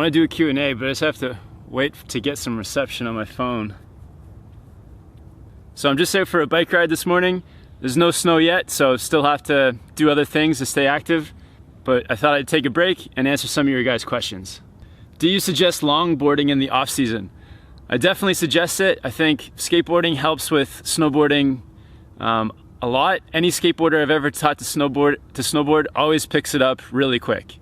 want to do a Q&A, but I just have to wait to get some reception on my phone. So I'm just out for a bike ride this morning. There's no snow yet, so still have to do other things to stay active. But I thought I'd take a break and answer some of your guys' questions. Do you suggest longboarding in the off season? I definitely suggest it. I think skateboarding helps with snowboarding a lot. Any skateboarder I've ever taught to snowboard always picks it up really quick.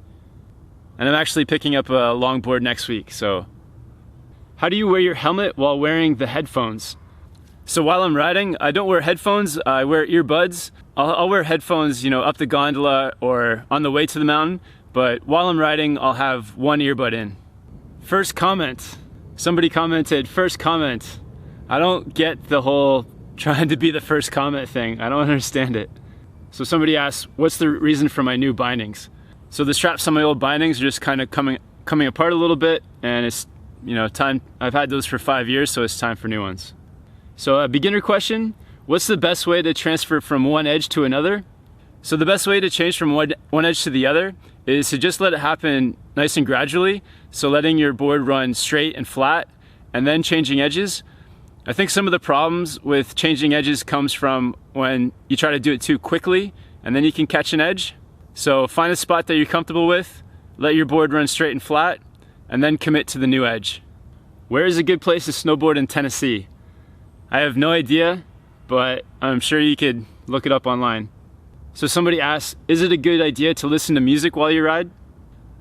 And I'm actually picking up a longboard next week, so. How do you wear your helmet while wearing the headphones? So while I'm riding, I don't wear headphones, I wear earbuds. I'll wear headphones, up the gondola or on the way to the mountain, but while I'm riding, I'll have one earbud in. First comment. Somebody commented, first comment. I don't get the whole trying to be the first comment thing. I don't understand it. So somebody asked, what's the reason for my new bindings? So the straps on my old bindings are just kind of coming apart a little bit, and it's, time. I've had those for 5 years, so it's time for new ones. So a beginner question, what's the best way to transfer from one edge to another? So the best way to change from one edge to the other is to just let it happen nice and gradually. So letting your board run straight and flat and then changing edges. I think some of the problems with changing edges comes from when you try to do it too quickly and then you can catch an edge. So find a spot that you're comfortable with, let your board run straight and flat, and then commit to the new edge. Where is a good place to snowboard in Tennessee? I have no idea, but I'm sure you could look it up online. So somebody asked, is it a good idea to listen to music while you ride?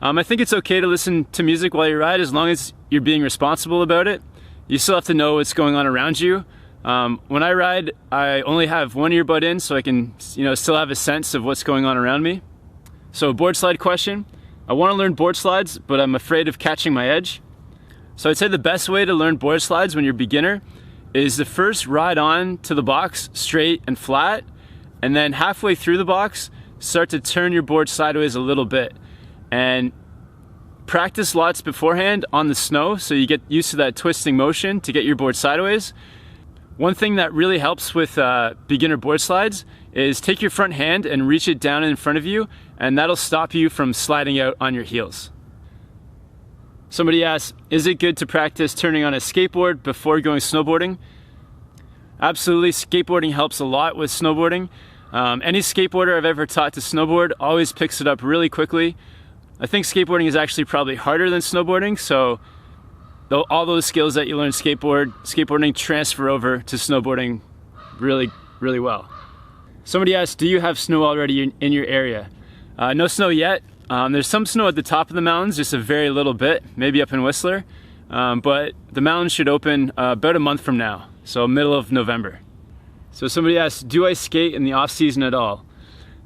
I think it's okay to listen to music while you ride as long as you're being responsible about it. You still have to know what's going on around you. When I ride, I only have one earbud in so I can still have a sense of what's going on around me. So boardslide question. I want to learn board slides, but I'm afraid of catching my edge. So I'd say the best way to learn board slides when you're a beginner is to first ride on to the box straight and flat, and then halfway through the box, start to turn your board sideways a little bit. And practice lots beforehand on the snow so you get used to that twisting motion to get your board sideways. One thing that really helps with beginner board slides is take your front hand and reach it down in front of you, and that'll stop you from sliding out on your heels. Somebody asked, is it good to practice turning on a skateboard before going snowboarding? Absolutely, skateboarding helps a lot with snowboarding. Any skateboarder I've ever taught to snowboard always picks it up really quickly. I think skateboarding is actually probably harder than snowboarding, so all those skills that you learn skateboarding transfer over to snowboarding really, really well. Somebody asked, do you have snow already in your area? No snow yet. There's some snow at the top of the mountains, just a very little bit, maybe up in Whistler, but the mountains should open about a month from now, so middle of November. So somebody asked, do I skate in the off season at all?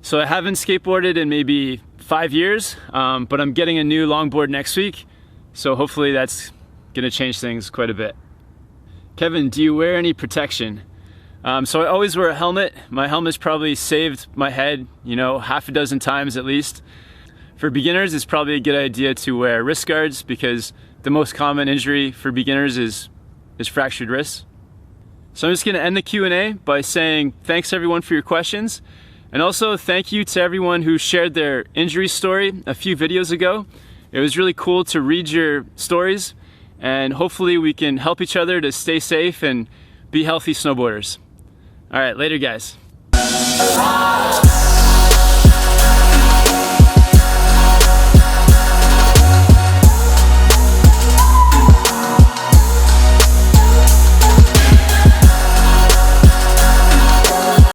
So I haven't skateboarded in maybe 5 years, but I'm getting a new longboard next week, so hopefully that's gonna change things quite a bit. Kevin, do you wear any protection? So I always wear a helmet. My helmet's probably saved my head, half a dozen times at least. For beginners, it's probably a good idea to wear wrist guards because the most common injury for beginners is fractured wrists. So I'm just gonna end the Q&A by saying thanks everyone for your questions. And also thank you to everyone who shared their injury story a few videos ago. It was really cool to read your stories, and hopefully we can help each other to stay safe and be healthy snowboarders. All right, later guys.